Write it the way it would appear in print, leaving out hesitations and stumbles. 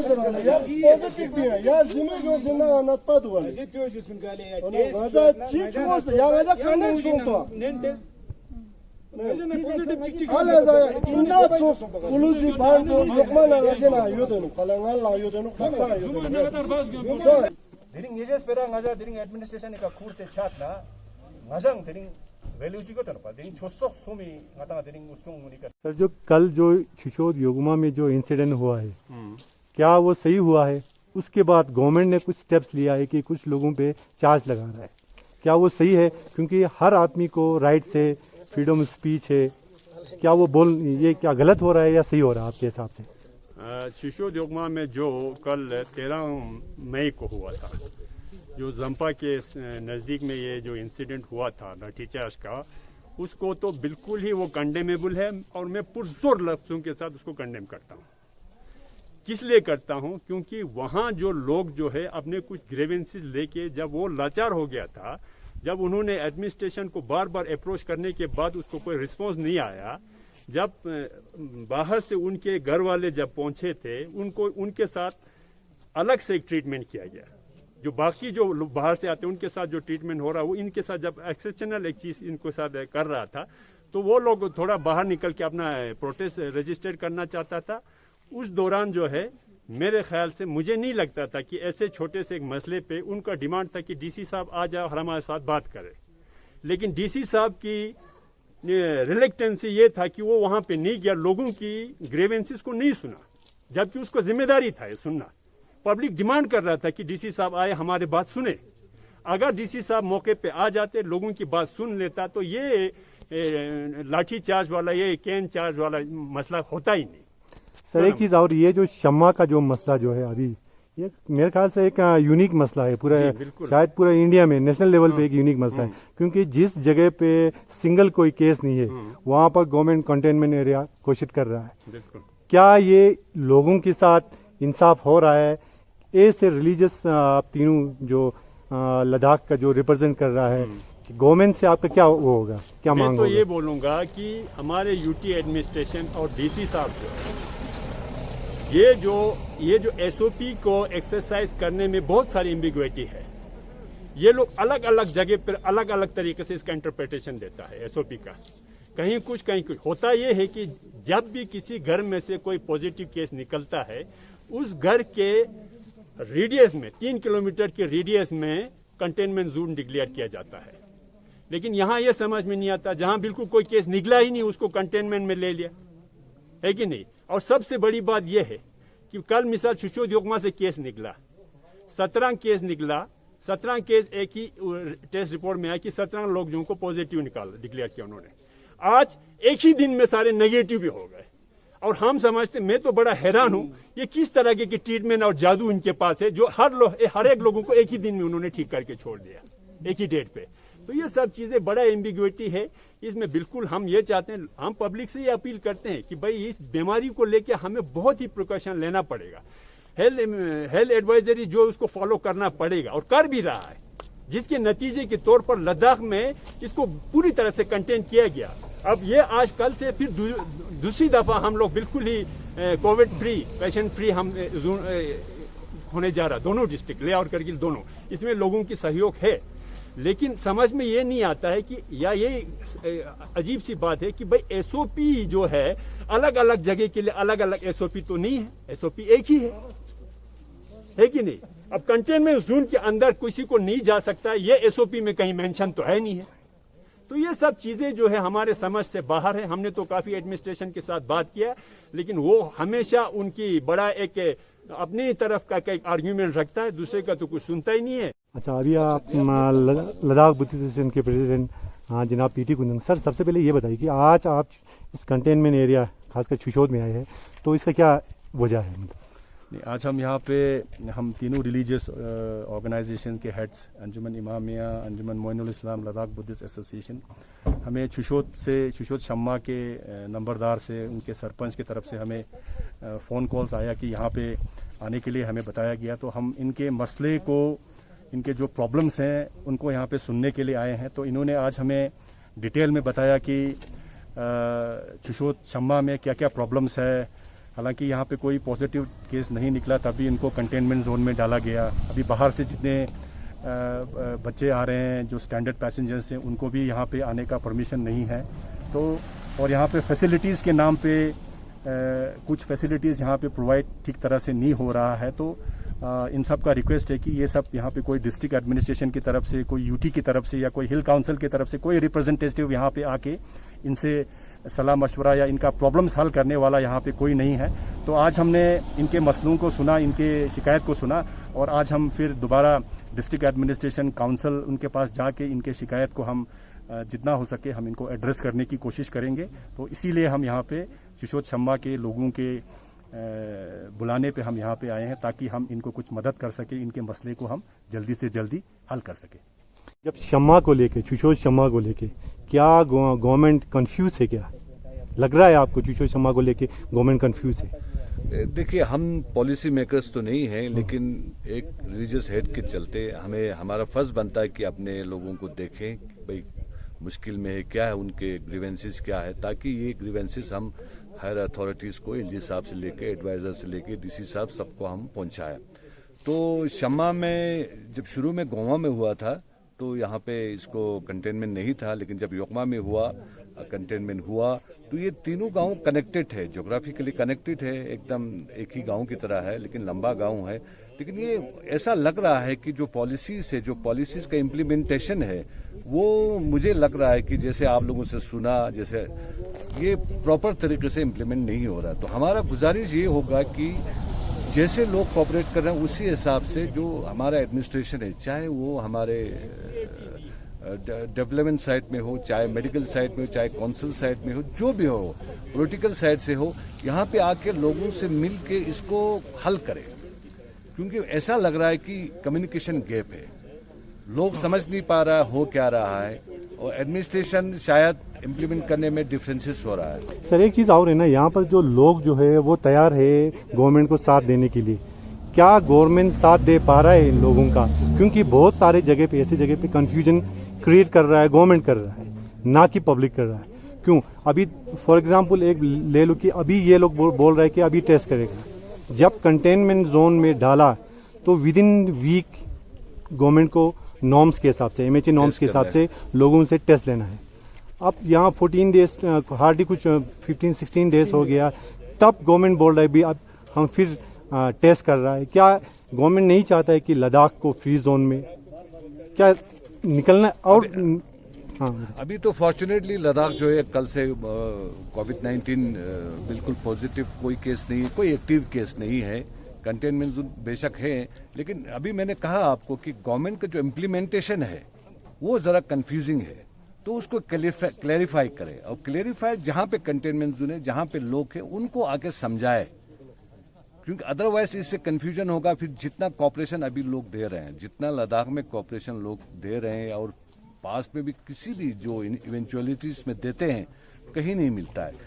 pozytywnie. Ja zimy godzina nadpadła. Ja kandek są to. Ale za czunda co uluzi bardzo lokmana gazina yodunu kalangala yodunu kaksa yodunu. Dering yejes pera ngaja dering administration ka kurte chatna ngajang dering value G को तो ना पाते हैं छोटे सोमी माता मातेरिंग उसको मुनी कर sir जो कल जो छिछोद योगमा में जो इंसिडेंट हुआ है क्या वो सही हुआ है? उसके बाद गवर्नमेंट ने कुछ स्टेप्स लिया है कि कुछ लोगों पे चार्ज लगा रहा है, क्या वो सही है? क्योंकि हर आदमी को राइट से फ्रीडम ऑफ स्पीच है, क्या वो ये क्या गलत हो रहा है या सही हो रहा है आपके हिसाब से? छिछोद योगमा में जो कल 13 मई को हुआ था, जो जंपा के नज़दीक में ये जो इंसिडेंट हुआ था लाठीचार्ज का, उसको तो बिल्कुल ही वो कंडेमेबल है और मैं पुरजोर लफ्ज़ों के साथ उसको कंडेम करता हूँ। किस लिए करता हूँ? क्योंकि वहाँ जो लोग जो है अपने कुछ ग्रेवेंसेस लेके जब वो लाचार हो गया था, जब उन्होंने एडमिनिस्ट्रेशन को बार बार अप्रोच करने के बाद उसको कोई रिस्पॉन्स नहीं आया, जब बाहर से उनके घर वाले जब पहुँचे थे उनको उनके साथ अलग से एक ट्रीटमेंट किया गया। जो बाकी जो बाहर से आते हैं उनके साथ जो ट्रीटमेंट हो रहा है वो इनके साथ जब एक्सेप्शनल एक चीज़ इनको साथ कर रहा था तो वो लोग थोड़ा बाहर निकल के अपना प्रोटेस्ट रजिस्टर करना चाहता था। उस दौरान जो है मेरे ख्याल से मुझे नहीं लगता था कि ऐसे छोटे से एक मसले पे उनका डिमांड था कि डीसी साहब आ जाओ और हमारे साथ बात करें, लेकिन डीसी साहब की रिलेक्टेंसी ये था कि वो वहाँ पे नहीं गया, लोगों की ग्रेवेंसेस को नहीं सुना, जबकि उसको जिम्मेदारी था ये सुनना। पब्लिक डिमांड कर रहा था कि डीसी साहब आए हमारे बात सुने। अगर डीसी साहब मौके पे आ जाते, लोगों की बात सुन लेता तो ये लाठी चार्ज वाला ये कैन चार्ज वाला मसला होता ही नहीं। सर एक चीज़ और, ये जो शम्मा का जो मसला जो है अभी, ये मेरे ख्याल से एक यूनिक मसला है पूरा, शायद पूरा इंडिया में नेशनल लेवल पे एक यूनिक मसला है, क्योंकि जिस जगह पे सिंगल कोई केस नहीं है वहाँ पर गवर्नमेंट कंटेनमेंट एरिया घोषित कर रहा है। क्या ये लोगों के साथ इंसाफ हो रहा है? ए से रिलीजियस तीनों जो लद्दाख का जो रिप्रेजेंट कर रहा है, गवर्नमेंट से आपका क्या वो होगा, क्या मांग होगा? मैं तो ये बोलूँगा कि हमारे यूटी एडमिनिस्ट्रेशन और डीसी साहब जो ये जो एसओपी को एक्सरसाइज करने में बहुत सारी एम्बिग्विटी है। ये लोग अलग अलग जगह पर अलग अलग तरीके से इसका इंटरप्रिटेशन देता है एसओपी का, कहीं कुछ कहीं कुछ। होता ये है कि जब भी किसी घर में से कोई पॉजिटिव केस निकलता है, उस घर के रेडियस में 3 किलोमीटर के रेडियस में कंटेनमेंट जोन डिक्लेयर किया जाता है। लेकिन यहाँ ये समझ में नहीं आता, जहाँ बिल्कुल कोई केस निकला ही नहीं उसको कंटेनमेंट में ले लिया, है कि नहीं? और सबसे बड़ी बात यह है कि कल मिसाल छिछोद योगमा से केस निकला, 17 केस निकला, 17 केस एक ही टेस्ट रिपोर्ट में आया कि 17 लोगों को पॉजिटिव डिक्लेयर किया उन्होंने। आज एक ही दिन में सारे नेगेटिव भी हो गए और हम समझते, मैं तो बड़ा हैरान हूं ये किस तरह की ट्रीटमेंट और जादू इनके पास है जो हर एक लोगों को एक ही दिन में उन्होंने ठीक करके छोड़ दिया, एक ही डेट पे। तो ये सब चीजें बड़ा एम्बिग्विटी है इसमें। बिल्कुल हम ये चाहते हैं, हम पब्लिक से ये अपील करते हैं कि भाई इस बीमारी को लेकर हमें बहुत ही प्रिकॉशन लेना पड़ेगा। हेल्थ एडवाइजरी जो उसको फॉलो करना पड़ेगा और कर भी रहा है, जिसके नतीजे के तौर पर लद्दाख में इसको पूरी तरह से कंटेन किया गया। अब ये आज कल से फिर दूसरी दफा हम लोग बिल्कुल ही कोविड फ्री, पेशेंट फ्री हम होने जा रहा, दोनों डिस्ट्रिक्ट ले और करगिल दोनों। इसमें लोगों की सहयोग है, लेकिन समझ में ये नहीं आता है कि या ये अजीब सी बात है कि भाई एसओपी जो है अलग अलग जगह के लिए अलग अलग एसओपी तो नहीं है, एसओपी एक ही है कि नहीं? अब कंटेनमेंट जोन के अंदर किसी को नहीं जा सकता, ये एसओपी में कहीं मेंशन तो है नहीं है। तो ये सब चीजें जो है हमारे समझ से बाहर है। हमने तो काफी एडमिनिस्ट्रेशन के साथ बात किया, लेकिन वो हमेशा उनकी बड़ा एक अपनी तरफ का एक आर्ग्यूमेंट रखता है, दूसरे का तो कुछ सुनता ही नहीं है। अच्छा, अभी आप लद्दाख बुद्धिस्ट एसोसिएशन के प्रेसिडेंट जनाब पीटी कुंदन सर, सबसे पहले ये बताइए कि आज आप इस कंटेनमेंट एरिया खासकर छिछोद में आए हैं, तो इसका क्या वजह है? आज हम यहाँ पे हम तीनों रिलीजियस ऑर्गेनाइजेशन के हेड्स, अंजुमन इमामिया, अंजुमन मोइनुल इस्लाम, लद्दाख बुद्धिस्ट एसोसिएशन, हमें छिछोद शम्मा के नंबरदार से, उनके सरपंच की तरफ से हमें फ़ोन कॉल्स आया कि यहाँ पे आने के लिए हमें बताया गया। तो हम इनके मसले को, इनके जो प्रॉब्लम्स हैं उनको यहाँ पे सुनने के लिए आए हैं। तो इन्होंने आज हमें डिटेल में बताया कि छिछोद शम्मा में क्या क्या प्रॉब्लम्स है, हालांकि यहाँ पे कोई पॉजिटिव केस नहीं निकला, तभी इनको कंटेनमेंट जोन में डाला गया। अभी बाहर से जितने बच्चे आ रहे हैं जो स्टैंडर्ड पैसेंजर्स हैं, उनको भी यहाँ पे आने का परमिशन नहीं है। तो और यहाँ पे फैसिलिटीज़ के नाम पे कुछ फैसिलिटीज़ यहाँ पे प्रोवाइड ठीक तरह से नहीं हो रहा है। तो इन सब का रिक्वेस्ट है कि ये सब यहाँ पे कोई डिस्ट्रिक्ट एडमिनिस्ट्रेशन की तरफ से, कोई यूटी की तरफ से या कोई हिल काउंसिल की तरफ से कोई रिप्रेजेंटेटिव यहाँ पे आके इनसे सलाह मशवरा या इनका प्रॉब्लम्स हल करने वाला यहाँ पे कोई नहीं है। तो आज हमने इनके मसलों को सुना, इनके शिकायत को सुना, और आज हम फिर दोबारा डिस्ट्रिक्ट एडमिनिस्ट्रेशन काउंसिल उनके पास जाके इनके शिकायत को हम जितना हो सके हम इनको एड्रेस करने की कोशिश करेंगे। तो इसीलिए हम यहाँ पे शिशोद शम्मा के लोगों के बुलाने पे हम यहाँ पे आए हैं, ताकि हम इनको कुछ मदद कर सके, इनके मसले को हम जल्दी से जल्दी हल कर सके। जब शम्मा को लेके, शिशोद शम्मा को लेके क्या गवर्नमेंट कंफ्यूज है? क्या लग रहा है आपको शिशोद शम्मा को लेके गवर्नमेंट कंफ्यूज है? देखिए, हम पॉलिसी मेकर्स तो नहीं हैं, लेकिन एक रिलीजियस हेड के चलते हमें हमारा फर्ज बनता है कि अपने लोगों को देखें भाई मुश्किल में है क्या है, उनके ग्रीवेंसेस क्या है, ताकि ये ग्रीवेंसेस हम हायर अथॉरिटीज को, एलजी साहब से लेके एडवाइजर से लेके डीसी साहब सबको हम पहुंचाएं। तो शम्मा में जब शुरू में गोवा में हुआ था तो यहाँ पे इसको कंटेनमेंट नहीं था, लेकिन जब योगमा में हुआ कंटेनमेंट हुआ तो ये तीनों गांव कनेक्टेड है, ज्योग्राफिकली कनेक्टेड है, एकदम एक ही गांव की तरह है, लेकिन लंबा गांव है। लेकिन ये ऐसा लग रहा है कि जो पॉलिसीज का इम्प्लीमेंटेशन है वो मुझे लग रहा है कि जैसे आप लोगों से सुना, जैसे ये प्रॉपर तरीके से इम्प्लीमेंट नहीं हो रहा। तो हमारा गुजारिश ये होगा कि जैसे लोग कोऑपरेट कर रहे हैं उसी हिसाब से जो हमारा एडमिनिस्ट्रेशन है, चाहे वो हमारे डेवलपमेंट साइड में हो, चाहे मेडिकल साइड में हो, चाहे काउंसिल साइड में हो, जो भी हो, पॉलिटिकल साइड से हो, यहाँ पे आके लोगों से मिल के इसको हल करें। क्योंकि ऐसा लग रहा है कि कम्युनिकेशन गैप है, लोग समझ नहीं पा रहा हो क्या रहा है, और एडमिनिस्ट्रेशन शायद इम्प्लीमेंट करने में डिफरेंसेस हो रहा है। सर एक चीज और है ना, यहाँ पर जो लोग जो है वो तैयार है गवर्नमेंट को साथ देने के लिए। क्या गवर्नमेंट साथ दे पा रहा है इन लोगों का? क्योंकि बहुत सारे जगह पे, ऐसी जगह पे कंफ्यूजन क्रिएट कर रहा है गवर्नमेंट कर रहा है, ना कि पब्लिक कर रहा है। क्यों? अभी फॉर एग्जांपल एक ले लो कि अभी ये लोग बोल रहे हैं कि अभी टेस्ट करेगा। जब कंटेनमेंट जोन में डाला तो विद इन वीक गवर्नमेंट को नॉर्म्स के हिसाब से, एमएचए नॉर्म्स के हिसाब से लोगों से टेस्ट लेना है। अब यहाँ 14 डेज, हार्डली कुछ 15-16 डेज हो गया, तब गवर्नमेंट बोल रहा है भी अब हम फिर टेस्ट कर रहा है। क्या गवर्नमेंट नहीं चाहता है कि लद्दाख को फ्री जोन में क्या निकलना? और हाँ, अभी तो फॉर्चुनेटली लद्दाख जो है कल से कोविड-19 बिल्कुल पॉजिटिव कोई केस नहीं है, कोई एक्टिव केस नहीं है। कंटेनमेंट जोन बेशक है, लेकिन अभी मैंने कहा आपको कि गवर्नमेंट का जो इम्प्लीमेंटेशन है वो जरा कंफ्यूजिंग है, तो उसको क्लैरिफाई करें, और क्लैरिफाई जहां पे कंटेनमेंट जोन है, जहां पे लोग हैं, उनको आके समझाए, क्योंकि अदरवाइज इससे कंफ्यूजन होगा। फिर जितना कॉपरेशन अभी लोग दे रहे हैं, जितना लद्दाख में कॉपरेशन लोग दे रहे हैं और पास में भी किसी भी जो इवेंचुअलिटीज में देते हैं, कहीं नहीं मिलता है।